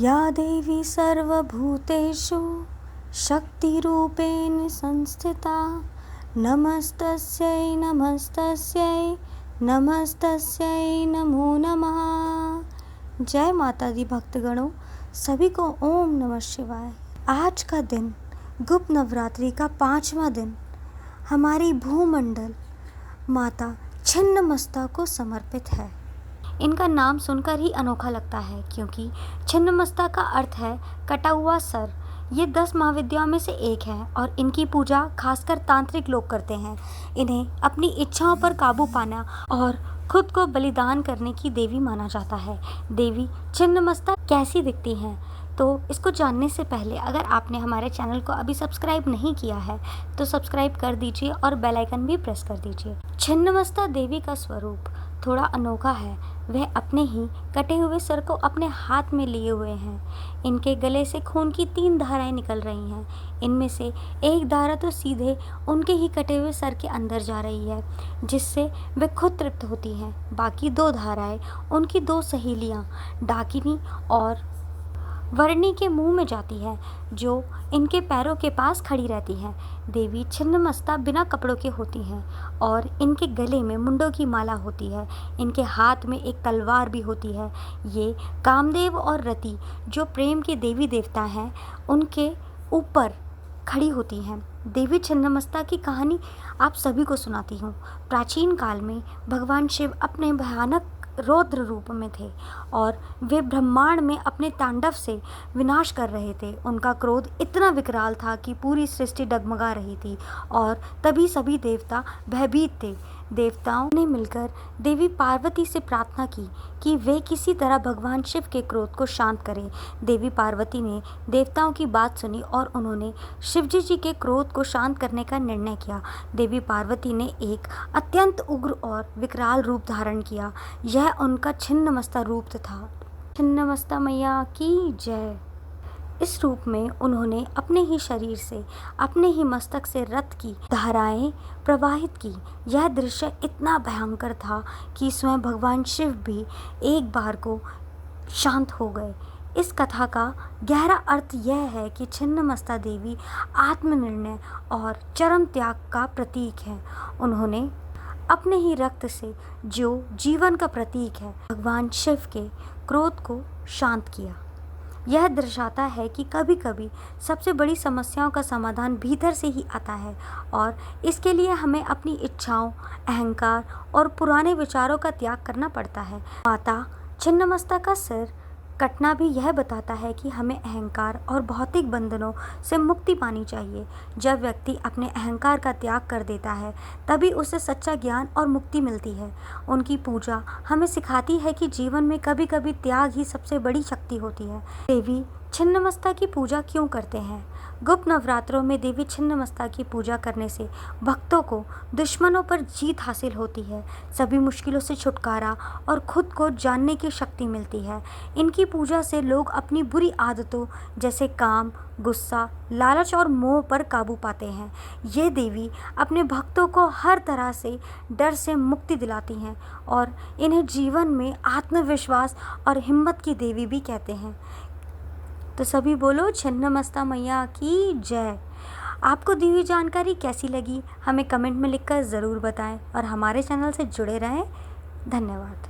या देवी सर्वभूतेषु शक्तिरूपेण संस्थिता नमस्तस्यै नमस्तस्यै नमस्तस्यै नमो नमः। जय माता दी भक्तगणों, सभी को ओम नमः शिवाय। आज का दिन गुप्त नवरात्रि का 5वां दिन हमारी भूमंडल माता छिन्नमस्ता को समर्पित है। इनका नाम सुनकर ही अनोखा लगता है, क्योंकि छिन्नमस्ता का अर्थ है कटा हुआ सर। ये 10 महाविद्याओं में से एक है और इनकी पूजा खासकर तांत्रिक लोग करते हैं। इन्हें अपनी इच्छाओं पर काबू पाना और खुद को बलिदान करने की देवी माना जाता है। देवी छिन्नमस्ता कैसी दिखती हैं, तो इसको जानने से पहले अगर आपने हमारे चैनल को अभी सब्सक्राइब नहीं किया है तो सब्सक्राइब कर दीजिए और बेल आइकन भी प्रेस कर दीजिए। छिन्नमस्ता देवी का स्वरूप थोड़ा अनोखा है। वह अपने ही कटे हुए सर को अपने हाथ में लिए हुए हैं। इनके गले से खून की 3 धाराएं निकल रही हैं। इनमें से एक धारा तो सीधे उनके ही कटे हुए सर के अंदर जा रही है, जिससे वे खुद तृप्त होती हैं। बाकी 2 धाराएं उनकी 2 सहेलियां डाकिनी और वर्णी के मुंह में जाती है, जो इनके पैरों के पास खड़ी रहती हैं। देवी छिन्नमस्ता बिना कपड़ों के होती हैं और इनके गले में मुंडों की माला होती है। इनके हाथ में एक तलवार भी होती है। ये कामदेव और रति, जो प्रेम के देवी देवता हैं, उनके ऊपर खड़ी होती हैं। देवी छिन्नमस्ता की कहानी आप सभी को सुनाती हूँ। प्राचीन काल में भगवान शिव अपने भयानक रौद्र रूप में थे और वे ब्रह्मांड में अपने तांडव से विनाश कर रहे थे। उनका क्रोध इतना विकराल था कि पूरी सृष्टि डगमगा रही थी और तभी सभी देवता भयभीत थे। देवताओं ने मिलकर देवी पार्वती से प्रार्थना की कि वे किसी तरह भगवान शिव के क्रोध को शांत करें। देवी पार्वती ने देवताओं की बात सुनी और उन्होंने शिवजी जी के क्रोध को शांत करने का निर्णय किया। देवी पार्वती ने एक अत्यंत उग्र और विकराल रूप धारण किया। यह उनका छिन्नमस्ता रूप था। छिन्नमस्ता मैया की जय। इस रूप में उन्होंने अपने ही शरीर से, अपने ही मस्तक से रक्त की धाराएं प्रवाहित की। यह दृश्य इतना भयंकर था कि स्वयं भगवान शिव भी एक बार को शांत हो गए। इस कथा का गहरा अर्थ यह है कि छिन्नमस्ता देवी आत्मनिर्णय और चरम त्याग का प्रतीक है। उन्होंने अपने ही रक्त से, जो जीवन का प्रतीक है, भगवान शिव के क्रोध को शांत किया। यह दर्शाता है कि कभी कभी सबसे बड़ी समस्याओं का समाधान भीतर से ही आता है और इसके लिए हमें अपनी इच्छाओं, अहंकार और पुराने विचारों का त्याग करना पड़ता है। माता छिन्नमस्ता का सिर कटना भी यह बताता है कि हमें अहंकार और भौतिक बंधनों से मुक्ति पानी चाहिए। जब व्यक्ति अपने अहंकार का त्याग कर देता है, तभी उसे सच्चा ज्ञान और मुक्ति मिलती है। उनकी पूजा हमें सिखाती है कि जीवन में कभी कभी त्याग ही सबसे बड़ी शक्ति होती है। देवी छिन्नमस्ता की पूजा क्यों करते हैं? गुप्त नवरात्रों में देवी छिन्नमस्ता की पूजा करने से भक्तों को दुश्मनों पर जीत हासिल होती है, सभी मुश्किलों से छुटकारा और खुद को जानने की शक्ति मिलती है। इनकी पूजा से लोग अपनी बुरी आदतों जैसे काम, गुस्सा, लालच और मोह पर काबू पाते हैं। ये देवी अपने भक्तों को हर तरह से डर से मुक्ति दिलाती हैं और इन्हें जीवन में आत्मविश्वास और हिम्मत की देवी भी कहते हैं। तो सभी बोलो छिन्नमस्ता मैया की जय। आपको दी हुई जानकारी कैसी लगी, हमें कमेंट में लिखकर ज़रूर बताएं और हमारे चैनल से जुड़े रहें। धन्यवाद।